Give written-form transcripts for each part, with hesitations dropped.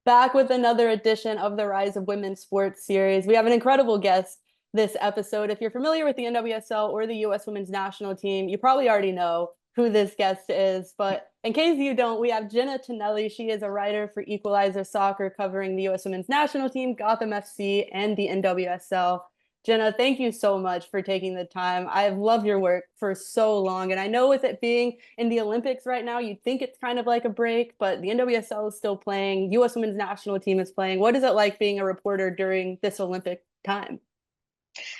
Back with another edition of the Rise of Women's Sports series. We have an incredible guest this episode. If you're familiar with the NWSL or the US Women's National Team, you probably already know who this guest is. But in case you don't, we have Jenna Tonelli. She is a writer for Equalizer Soccer covering the US Women's National Team, Gotham FC, and the NWSL. Jenna, thank you so much for taking the time. I have loved your work for so long. And I know with it being in the Olympics right now, you'd think it's kind of like a break, but the NWSL is still playing. US Women's National Team is playing. What is it like being a reporter during this Olympic time?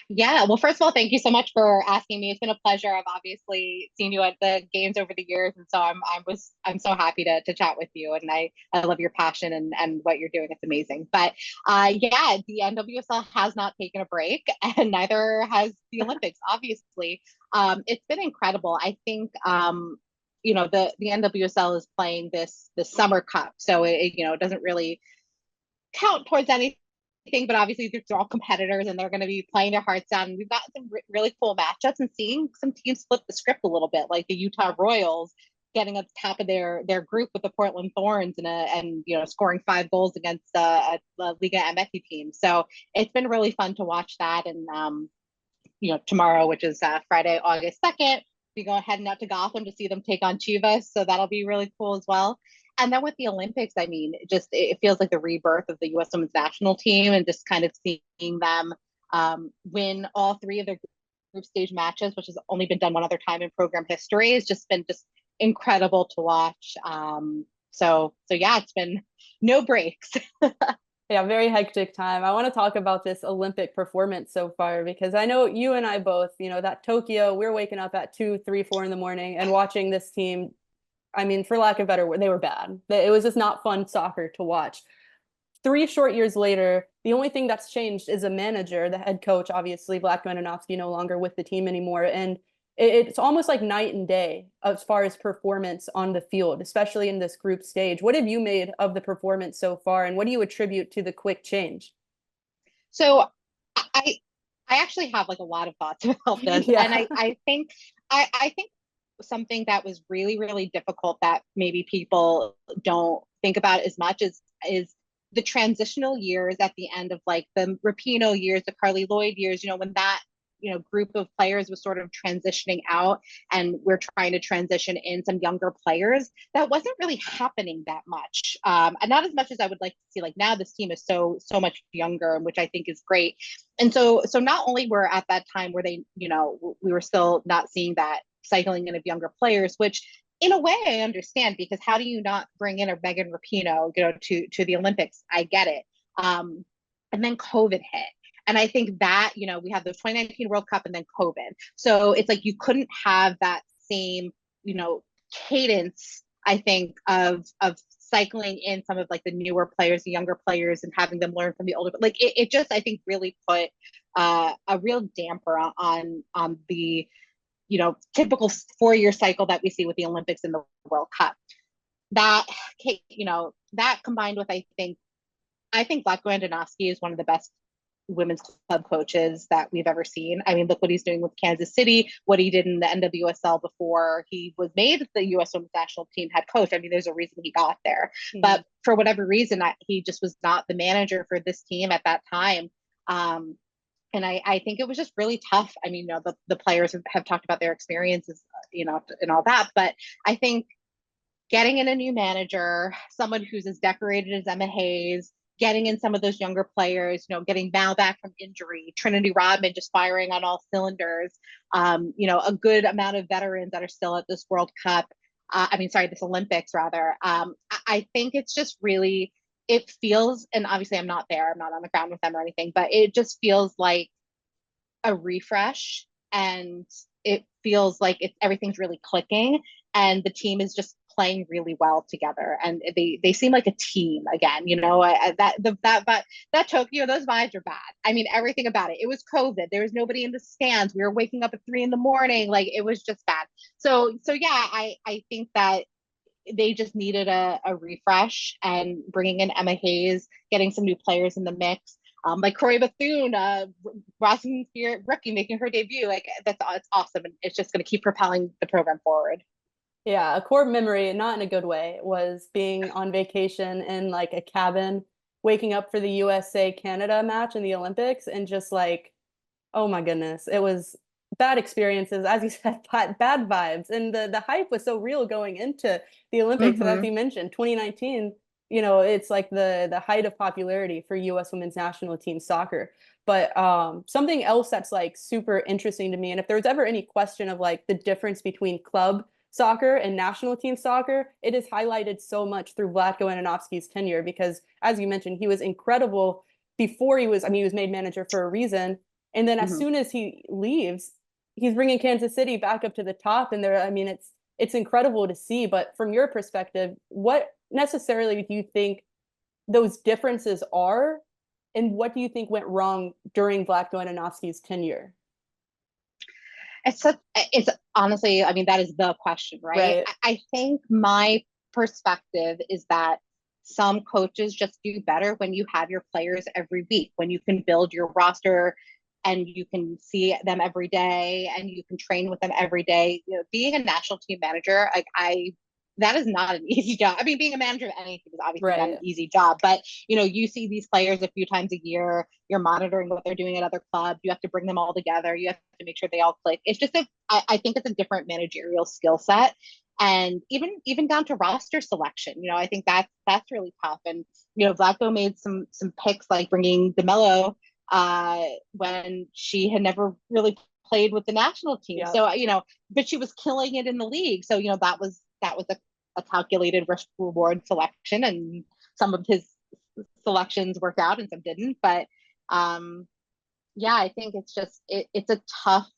Yeah, well, first of all, thank you so much for asking me. It's been a pleasure. I've obviously seen you at the games over the years, and so I'm so happy to chat with you. And I love your passion and what you're doing. It's amazing. But yeah, the NWSL has not taken a break, and neither has the Olympics. Obviously, it's been incredible. I think the NWSL is playing this Summer Cup, so it doesn't really count towards anything, but obviously they're all competitors and they're going to be playing their hearts out. And we've got some really cool matchups and seeing some teams flip the script a little bit, like the Utah Royals getting at the top of their group with the Portland Thorns and scoring 5 goals against a Liga MX team. So it's been really fun to watch that. And tomorrow, which is Friday, August 2nd, we go heading out to Gotham to see them take on Chivas. So that'll be really cool as well. And then with the Olympics, I mean, it feels like the rebirth of the U.S. Women's National Team, and just kind of seeing them win all 3 of their group stage matches, which has only been done one other time in program history, has just been just incredible to watch. So yeah, it's been no breaks. Yeah, very hectic time. I want to talk about this Olympic performance so far because I know you and I both, that Tokyo, we're waking up at 2, 3, 4 in the morning and watching this team. I mean, for lack of better word, they were bad. It was just not fun soccer to watch. 3 short years later, the only thing that's changed is a manager, the head coach, obviously, Vlatko Andonovski, no longer with the team anymore. And it's almost like night and day as far as performance on the field, especially in this group stage. What have you made of the performance so far, and what do you attribute to the quick change? So I I actually have like a lot of thoughts about this, and Yeah. I think something that was really really difficult that maybe people don't think about as much is the transitional years at the end of like the Rapinoe years, the Carly Lloyd years, when that group of players was sort of transitioning out and we're trying to transition in some younger players. That wasn't really happening that much, and not as much as I would like to see. Like now this team is so much younger, which I think is great. And so not only were at that time where they we were still not seeing that cycling in of younger players, which in a way I understand, because how do you not bring in a Megan Rapinoe, to the Olympics? I get it. And then COVID hit. And I think that, we had the 2019 World Cup and then COVID. So it's like you couldn't have that same, cadence, I think, of cycling in some of like the newer players, the younger players, and having them learn from the older. But like it just, I think, really put a real damper on the typical 4-year cycle that we see with the Olympics and the World Cup. That that combined with I think Vlatko Andonovski is one of the best women's club coaches that we've ever seen. I mean, look what he's doing with Kansas City, what he did in the NWSL before he was made the U.S. Women's National Team head coach. I mean, there's a reason he got there, but for whatever reason, he just was not the manager for this team at that time. And I think it was just really tough. I mean, the players have talked about their experiences, and all that, but I think getting in a new manager, someone who's as decorated as Emma Hayes, getting in some of those younger players, getting Mal back from injury, Trinity Rodman just firing on all cylinders, a good amount of veterans that are still at this World Cup. This Olympics rather. I think it's just really, it feels, and obviously I'm not there, I'm not on the ground with them or anything, but it just feels like a refresh, and it feels like everything's really clicking, and the team is just playing really well together, and they seem like a team again. That Tokyo, those vibes are bad. I mean, everything about it. It was COVID. There was nobody in the stands. We were waking up at 3 a.m. Like it was just bad. So yeah, I think that they just needed a refresh, and bringing in Emma Hayes, getting some new players in the mix. Like Corey Bethune, Rossington Spirit rookie making her debut. Like it's awesome, and it's just going to keep propelling the program forward. Yeah, a core memory, not in a good way, was being on vacation in like a cabin, waking up for the USA Canada match in the Olympics, and just like, oh my goodness, it was bad experiences, as you said, bad vibes, and the hype was so real going into the Olympics. And as Hmm. you mentioned, 2019, it's like the height of popularity for U.S. women's national team soccer. But something else that's like super interesting to me, and if there was ever any question of like the difference between club soccer and national team soccer, it is highlighted so much through Vlatko Ananovsky's tenure because, as you mentioned, he was incredible before he was, I mean, he was made manager for a reason. And then as Hmm. soon as he leaves, he's bringing Kansas City back up to the top. And there, I mean, it's incredible to see. But from your perspective, what necessarily do you think those differences are? And what do you think went wrong during Vlatko Ananovsky's tenure? It's honestly, I mean, that is the question, right? Right. I think my perspective is that some coaches just do better when you have your players every week, when you can build your roster and you can see them every day and you can train with them every day. You know, being a national team manager, like that is not an easy job. I mean, being a manager of anything is obviously not an Right. easy job, but you see these players a few times a year. You're monitoring what they're doing at other clubs. You have to bring them all together. You have to make sure they all click. It's just I think it's a different managerial skill set, and even down to roster selection. I think that's really tough. And Vlatko made some picks like bringing DeMello when she had never really played with the national team. Yep. So but she was killing it in the league. So that was a calculated risk reward selection, and some of his selections worked out and some didn't. But yeah, I think it's a tough,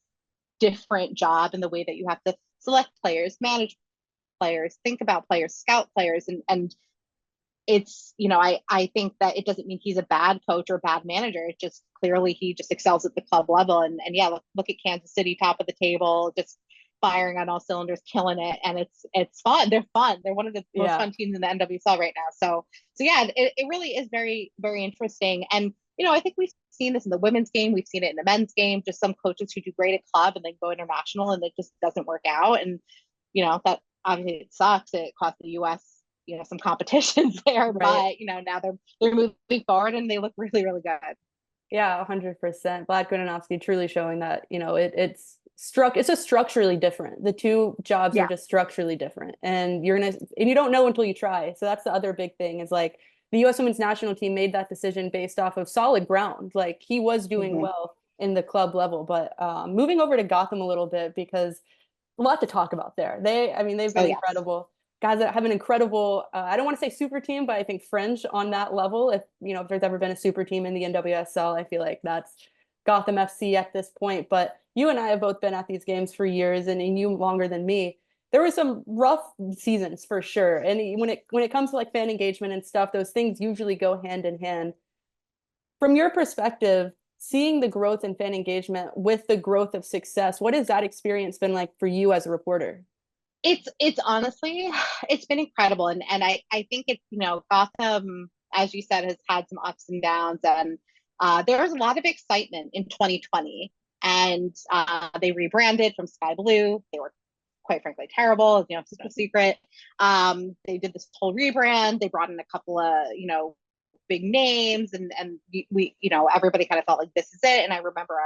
different job in the way that you have to select players, manage players, think about players, scout players, and I think that it doesn't mean he's a bad coach or bad manager. It just clearly he just excels at the club level. And yeah, look at Kansas City, top of the table, just firing on all cylinders, killing it. And it's fun. They're fun. They're one of the most Yeah. fun teams in the NWSL right now. So yeah, it really is very, very interesting. And I think we've seen this in the women's game. We've seen it in the men's game. Just some coaches who do great at club and then go international and it just doesn't work out. And that obviously it sucks. It costs the U.S. Some competitions there, Right. but now they're moving forward and they look really, really good. Yeah, 100%. Vlad Gudanovsky truly showing that, it's just structurally different. The two jobs are Yeah. just structurally different. And you don't know until you try. So that's the other big thing is like the US women's national team made that decision based off of solid ground. Like he was doing Hmm. well in the club level, but moving over to Gotham a little bit because a lot to talk about there. I mean, they've Oh been yes. incredible. Guys that have an incredible, I don't want to say super team, but I think fringe on that level. If there's ever been a super team in the NWSL, I feel like that's Gotham FC at this point. But you and I have both been at these games for years and you longer than me. There were some rough seasons for sure. And when it comes to like fan engagement and stuff, those things usually go hand in hand. From your perspective, seeing the growth in fan engagement with the growth of success, what has that experience been like for you as a reporter? It's honestly, it's been incredible. And I think it's, Gotham, as you said, has had some ups and downs. And there was a lot of excitement in 2020. And they rebranded from Sky Blue. They were quite frankly terrible. It's no secret. They did this whole rebrand. They brought in a couple of, big names and we everybody kind of felt like this is it. And I remember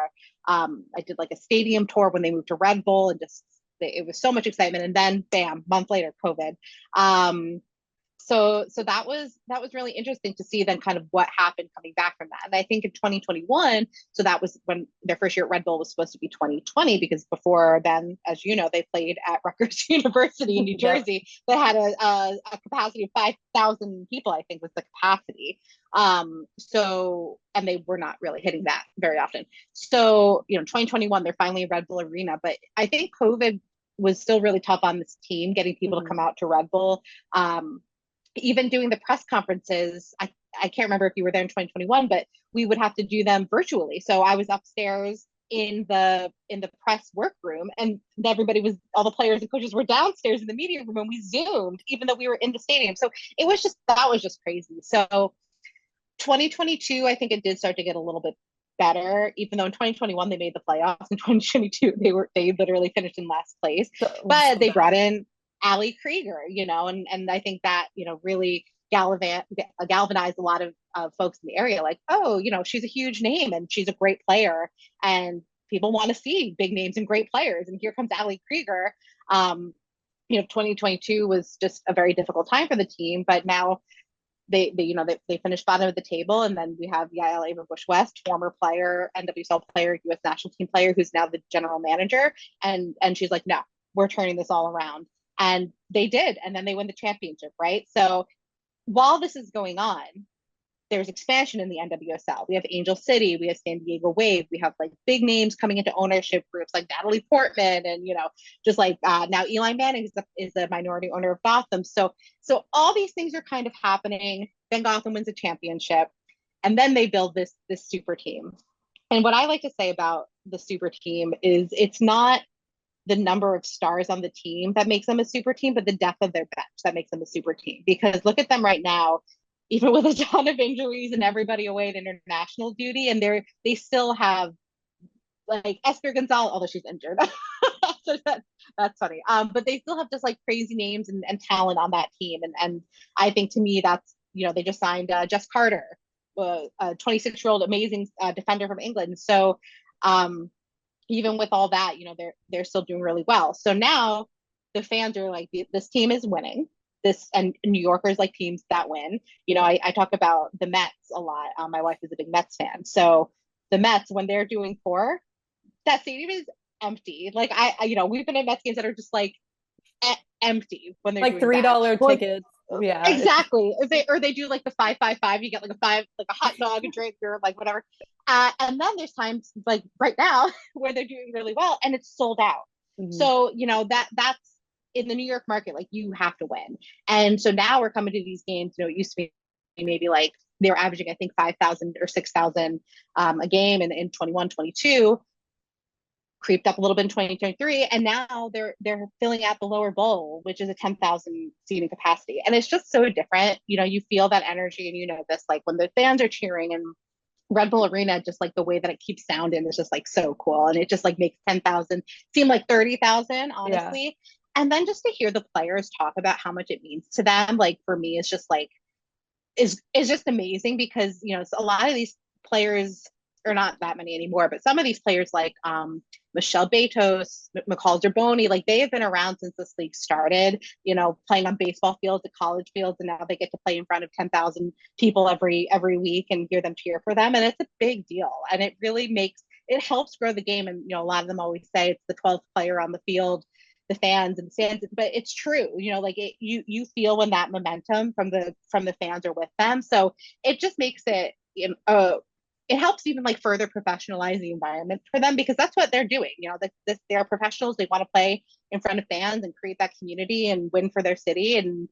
I did like a stadium tour when they moved to Red Bull and just it was so much excitement. And then bam, month later, COVID. So that was really interesting to see then kind of what happened coming back from that. And I think in 2021, so that was when their first year at Red Bull was supposed to be 2020, because before then, as you know, they played at Rutgers University in New Yep. Jersey that had a capacity of 5,000 people, I think was the capacity. And they were not really hitting that very often. So 2021, they're finally in Red Bull Arena, but I think COVID was still really tough on this team, getting people to Mhm. come out to Red Bull. Even doing the press conferences, I can't remember if you were there in 2021, but we would have to do them virtually. So I was upstairs in the press workroom, and all the players and coaches were downstairs in the media room, and we zoomed even though we were in the stadium. So that was just crazy. So 2022, I think it did start to get a little bit better, even though in 2021 they made the playoffs. In 2022 they literally finished in last place, So but they brought bad. in Ali Krieger, and I think that, really galvanized a lot of folks in the area, like, oh, she's a huge name and she's a great player, and people want to see big names and great players. And here comes Ali Krieger. 2022 was just a very difficult time for the team, but now they finished bottom of the table, and then we have Yael Ava Bush West, former player, NWSL player, U.S. national team player, who's now the general manager, and she's like, no, we're turning this all around, and they did, and then they win the championship, right? So while this is going on, there's expansion in the NWSL. We have Angel City, we have San Diego Wave, we have like big names coming into ownership groups like Natalie Portman, and just like now Eli Manning is a minority owner of Gotham. So all these things are kind of happening. Then Gotham wins a championship, and then they build this super team. And what I like to say about the super team is it's not the number of stars on the team that makes them a super team, but the depth of their bench that makes them a super team. Because look at them right now, even with a ton of injuries and everybody away at international duty, and they still have like Esther Gonzalez, although she's injured. So that's funny. But they still have just like crazy names and talent on that team. And I think, to me, that's, they just signed Jess Carter, a 26-year-old amazing defender from England. So even with all that, they're still doing really well. So now the fans are like, this team is winning. And New Yorkers like teams that win. I talk about the Mets a lot. My wife is a big Mets fan. So the Mets, when they're doing poor, that stadium is empty. Like we've been at Mets games that are just like empty when they're like doing $3 tickets. Yeah, exactly. They do like the 5-5-5. You get like a hot dog, a drink, or like whatever. And then there's times like right now where they're doing really well and it's sold out. Mm-hmm. So that's in the New York market, like you have to win. And so now we're coming to these games. It used to be maybe like they were averaging, I think, 5,000 or 6,000 a game in 21, 22. Creeped up a little bit in 2023, and now they're filling out the lower bowl, which is a 10,000 seating capacity, and it's just so different. You feel that energy, and this, like when the fans are cheering, and Red Bull Arena, just like the way that it keeps sounding is just like so cool, and it just like makes 10,000 seem like 30,000, honestly. Yeah. And then just to hear the players talk about how much it means to them, like for me, it's just like is just amazing, because a lot of these players, or not that many anymore, but some of these players like Michelle Betos, McCall Zerboni, like they have been around since this league started, playing on baseball fields, at college fields, and now they get to play in front of 10,000 people every week and hear them cheer for them. And it's a big deal. And it really it helps grow the game. And, a lot of them always say it's the 12th player on the field, the fans and the stands, but it's true, like you feel when that momentum from the fans are with them. So it just makes it, it helps even like further professionalize the environment for them, because that's what they're doing. They are professionals. They want to play in front of fans and create that community and win for their city. And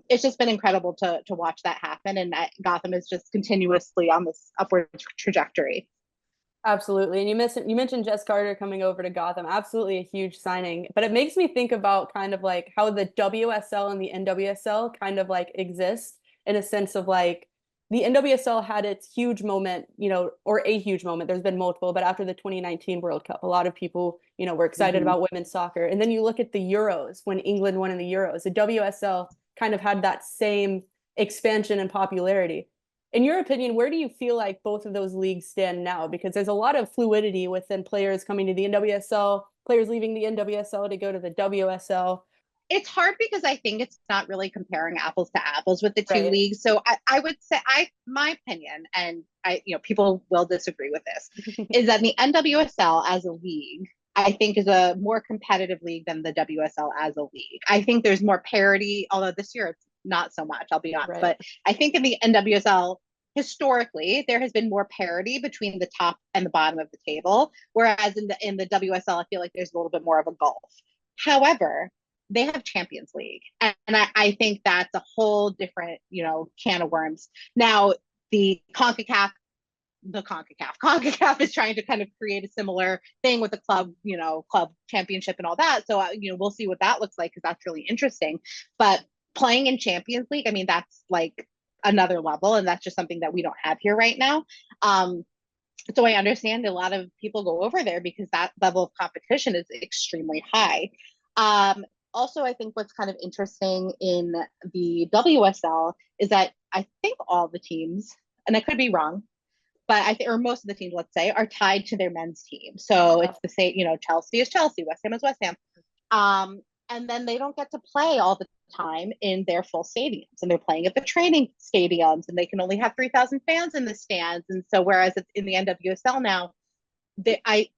it's just been incredible to watch that happen. And Gotham is just continuously on this upward trajectory. Absolutely. And you mentioned Jess Carter coming over to Gotham. Absolutely a huge signing. But it makes me think about kind of like how the WSL and the NWSL kind of like exist, in a sense of like the NWSL had its huge moment, or a huge moment. There's been multiple, but after the 2019 World Cup, a lot of people, were excited about women's soccer. And then you look at the Euros, when England won in the Euros, the WSL kind of had that same expansion and popularity. In your opinion, where do you feel like both of those leagues stand now? Because there's a lot of fluidity within players coming to the NWSL, players leaving the NWSL to go to the WSL. It's hard because I think it's not really comparing apples to apples with the two leagues. So I would say, my opinion, and people will disagree with this, is that the NWSL as a league, I think, is a more competitive league than the WSL as a league. I think there's more parity, although this year it's not so much, I'll be honest. Right. But I think in the NWSL, historically, there has been more parity between the top and the bottom of the table, whereas in the WSL, I feel like there's a little bit more of a gulf. However, they have Champions League, and I think that's a whole different, can of worms. Now, the CONCACAF is trying to kind of create a similar thing with the club championship and all that. So, we'll see what that looks like, because that's really interesting. But playing in Champions League, I mean, that's like another level, and that's just something that we don't have here right now. So I understand a lot of people go over there because that level of competition is extremely high. also, I think what's kind of interesting in the WSL is that I think all the teams, and I could be wrong, but I think, or most of the teams, let's say, are tied to their men's team. So Yeah. it's the same, Chelsea is Chelsea, West Ham is West Ham. And then they don't get to play all the time in their full stadiums, and they're playing at the training stadiums, and they can only have 3,000 fans in the stands. And so, whereas it's in the NWSL now, I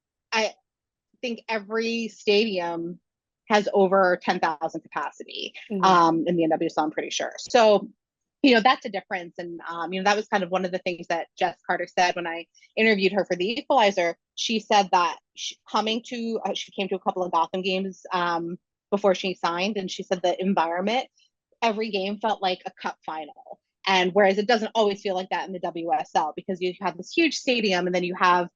think every stadium has over 10,000 capacity in the NWSL, I'm pretty sure. So, that's a difference. And, that was kind of one of the things that Jess Carter said when I interviewed her for the Equalizer. She said that she came to a couple of Gotham games before she signed. And she said the environment, every game felt like a cup final. And whereas it doesn't always feel like that in the WSL, because you have this huge stadium and then you have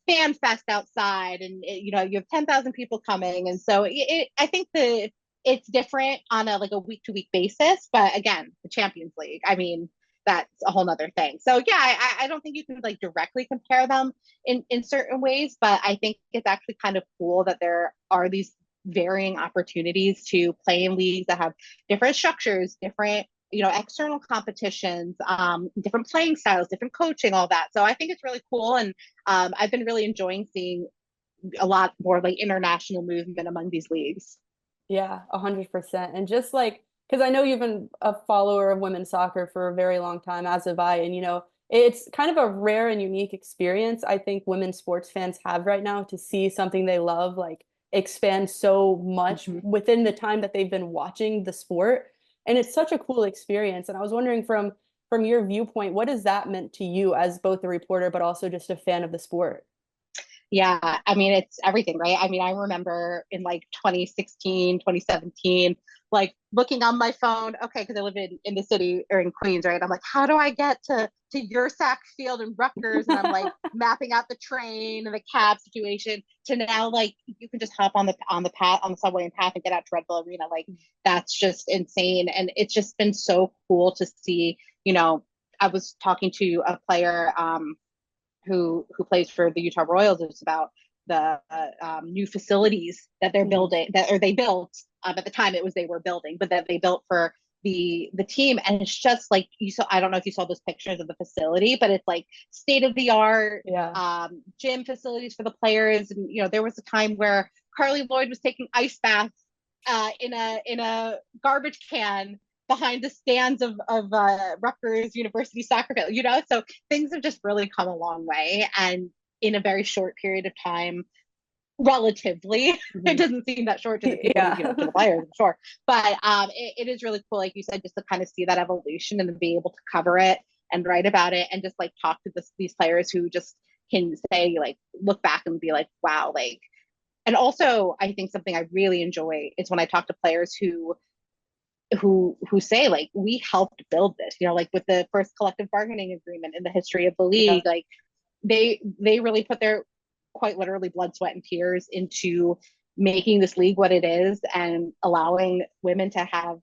fan fest outside, and you have 10,000 people coming. And so I think it's different on a week to week basis, but again, the Champions League, I mean, that's a whole nother thing. So yeah, I don't think you can directly compare them in certain ways, but I think it's actually kind of cool that there are these varying opportunities to play in leagues that have different structures, different external competitions, different playing styles, different coaching, all that. So I think it's really cool, and I've been really enjoying seeing a lot more international movement among these leagues. Yeah, 100%. And just because I know you've been a follower of women's soccer for a very long time, as have I, and it's kind of a rare and unique experience I think women's sports fans have right now, to see something they love expand so much within the time that they've been watching the sport. And it's such a cool experience. And I was wondering, from your viewpoint, what has that meant to you as both a reporter but also just a fan of the sport? Yeah, I mean, it's everything, right? I mean, I remember in 2016, 2017, looking on my phone, okay, because I live in the city, or in Queens, right? I'm like, how do I get to your Sac Field and Rutgers? And I'm mapping out the train and the cab situation, to now you can just hop on the subway and path and get out to Red Bull Arena. That's just insane. And it's just been so cool to see. I was talking to a player who plays for the Utah Royals. It's about the new facilities that they're building, or they built at the time. It was they were building, but that they built for the team. And it's just you saw, I don't know if you saw those pictures of the facility, but it's state of the art, gym facilities for the players. And there was a time where Carly Lloyd was taking ice baths in a garbage can behind the stands of Rutgers University soccer field, so things have just really come a long way, and in a very short period of time, relatively. It doesn't seem that short to the people, to the players, I'm sure, but it is really cool, like you said, just to kind of see that evolution and to be able to cover it and write about it, and just talk to these players who just can say, look back and be wow, and also I think something I really enjoy is when I talk to players who say we helped build this, with the first collective bargaining agreement in the history of the league. They really put their, quite literally, blood, sweat, and tears into making this league what it is, and allowing women to have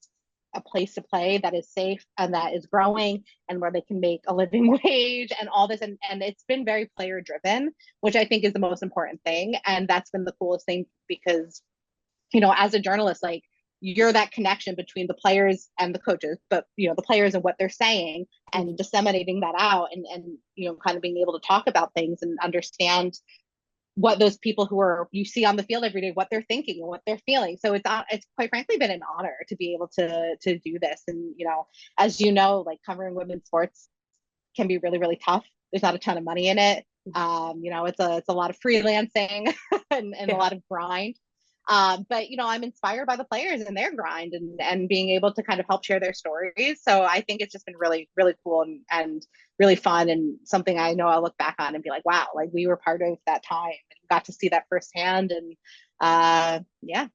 a place to play that is safe and that is growing, and where they can make a living wage and all this. And it's been very player driven, which I think is the most important thing. And that's been the coolest thing, because as a journalist, you're that connection between the players and the coaches, but the players and what they're saying, and disseminating that out, and kind of being able to talk about things and understand what those people who you see on the field every day, what they're thinking and what they're feeling. So it's quite frankly been an honor to be able to do this. And as covering women's sports can be really, really tough. There's not a ton of money in it. It's a lot of freelancing and a lot of grind. But I'm inspired by the players and their grind, and being able to kind of help share their stories. So I think it's just been really, really cool, and really fun, and something I know I'll look back on and be wow, we were part of that time and got to see that firsthand. And yeah.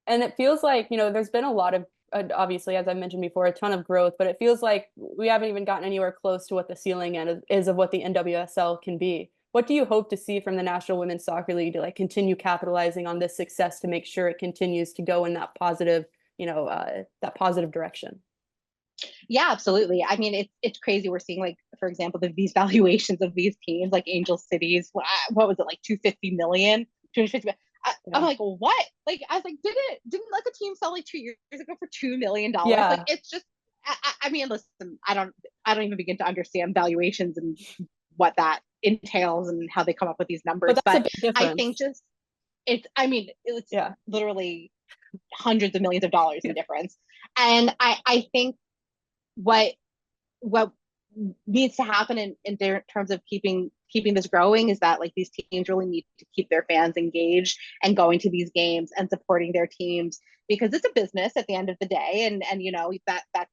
And it feels there's been a lot of, obviously, as I mentioned before, a ton of growth, but it feels like we haven't even gotten anywhere close to what the ceiling is of what the NWSL can be. What do you hope to see from the National Women's Soccer League to continue capitalizing on this success, to make sure it continues to go in that positive, that positive direction? Yeah, absolutely. I mean, it's crazy. We're seeing, for example, these valuations of these teams, like Angel Cities. What was it, 250 million? 250. I'm like, what? Like, I was like, didn't like a team sell like 2 years ago for $2 million? Like, Yeah, it's just, I mean, listen, I don't even begin to understand valuations and what that entails and how they come up with these but numbers. that's a But big I think difference. just I mean, it's Yeah. literally hundreds of millions of dollars in difference. And I think what what needs to happen in terms of keeping this growing is that like these teams really need to keep their fans engaged and going to these games and supporting their teams, because it's a business at the end of the day, and you know that's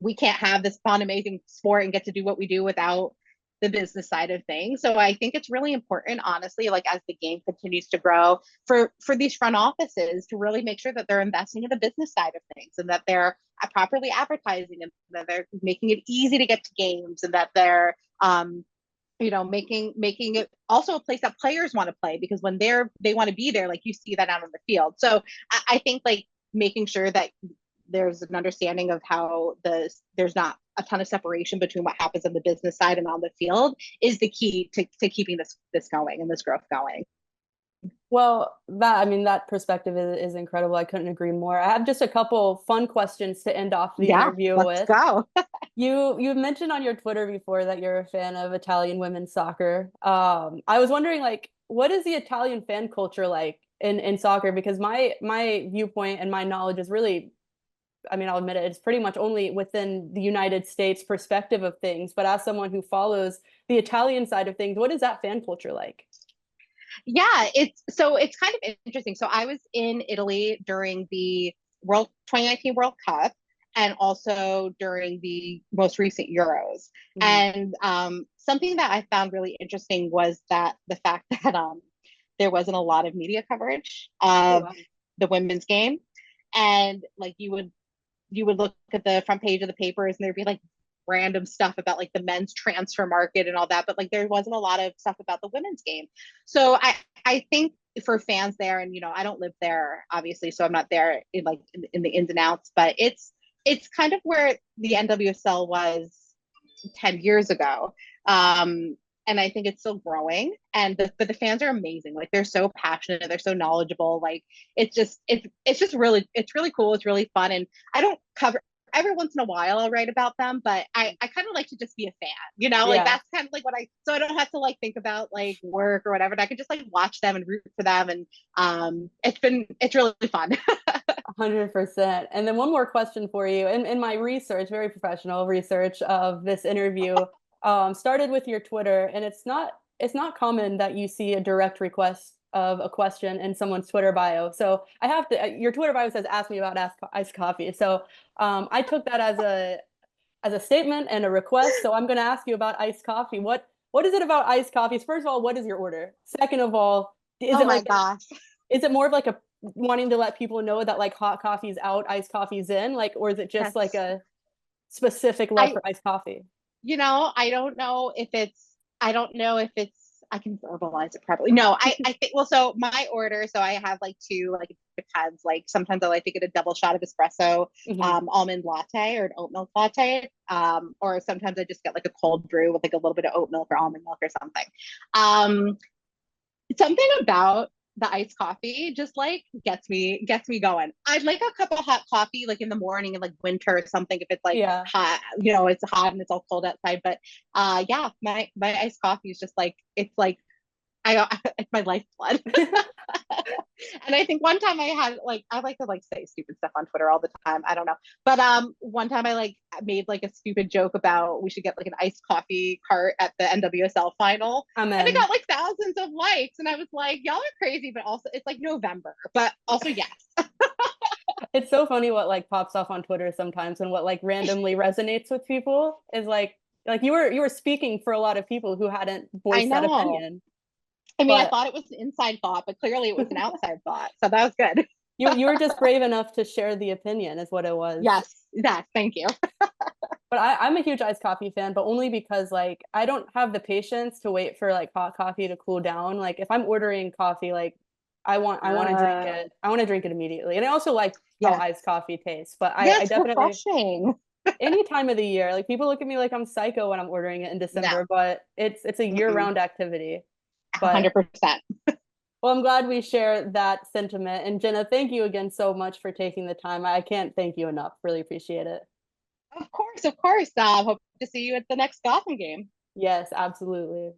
we can't have this fun amazing sport and get to do what we do without the business side of things. So I think it's really important, honestly, like as the game continues to grow, for these front offices to really make sure that they're investing in the business side of things, and that they're properly advertising, and that they're making it easy to get to games, and that they're you know, making it also a place that players want to play, because when they want to be there, like you see that out on the field. So I think like making sure that there's an understanding of how there's not a ton of separation between what happens on the business side and on the field is the key to keeping this going and this growth going. Well, I mean, that perspective is incredible. I couldn't agree more. I have just a couple fun questions to end off the Yeah, interview let's with. go. You mentioned on your Twitter before that you're a fan of Italian women's soccer. I was wondering, like, what is the Italian fan culture like in soccer? Because my viewpoint and my knowledge is really, I mean, I'll admit it, it's pretty much only within the United States perspective of things. But as someone who follows the Italian side of things, what is that fan culture like? Yeah, it's kind of interesting. So I was in Italy during the World 2019 World Cup, and also during the most recent Euros. Mhm. And something that I found really interesting was that the fact that there wasn't a lot of media coverage Oh, of wow. the women's game, and like you would look at the front page of the papers and there'd be like random stuff about like the men's transfer market and all that, but like there wasn't a lot of stuff about the women's game. So I think for fans there, and you know I don't live there obviously, so I'm not there in the ins and outs, but it's kind of where the NWSL was 10 years ago. And I think it's still growing, but the fans are amazing. Like they're so passionate, they're so knowledgeable. Like it's really cool, it's really fun. And I don't cover, every once in a while I'll write about them, but I kind of like to just be a fan, you know, like Yeah, that's kind of like what so I don't have to like think about like work or whatever, and I could just like watch them and root for them. And it's really fun. 100%. And then one more question for you. In my research, very professional research of this interview, started with your Twitter, and it's not common that you see a direct request of a question in someone's Twitter bio. So I have to. Your Twitter bio says, "Ask me about iced coffee." So I took that as a statement and a request. So I'm going to ask you about iced coffee. What is it about iced coffees? First of all, what is your order? Second of all, is Oh it my like gosh. is it more of like a wanting to let people know that like hot coffee's out, iced coffee's in, like, or is it just like That's a specific love I for iced coffee? I don't know if I don't know if it's, I can verbalize it properly. No, I think, well, so my order, so I have like two, like it depends. Like sometimes I like to get a double shot of espresso, Mhm. almond latte or an oat milk latte. Or sometimes I just get like a cold brew with like a little bit of oat milk or almond milk or something. Um, Something about the iced coffee just like gets me going. I'd like a cup of hot coffee like in the morning in like winter or something if it's like Yeah. hot, you know, it's hot and it's all cold outside. But yeah, my iced coffee is just like it's like it's my lifeblood. And I think one time I had like I like to like say stupid stuff on Twitter all the time. I don't know. But one time I like made like a stupid joke about we should get like an iced coffee cart at the NWSL final. I'm And it in. got like thousands of likes. And I was like, y'all are crazy, but also it's like November. But also yes. It's so funny what like pops off on Twitter sometimes and what like randomly resonates with people is like you were speaking for a lot of people who hadn't I voiced that know. opinion. I mean, I But thought it was an inside thought, but clearly it was an outside thought. So that was good. you were just brave enough to share the opinion is what it was. Yes, yes, thank you. But I'm a huge iced coffee fan, but only because like I don't have the patience to wait for like hot coffee to cool down. Like if I'm ordering coffee, like I want to drink Uh, it. I want to drink it immediately. And I also like how yes. iced coffee tastes. But I, Yeah, I it's definitely refreshing. any time of the year, like people look at me like I'm psycho when I'm ordering it in No, December, but it's a mm-mm, year-round activity. But 100%. Well, I'm glad we share that sentiment. And Jenna, thank you again so much for taking the time. I can't thank you enough. Really appreciate it. Of course, of course. Hope to see you at the next Gotham game. Yes, absolutely.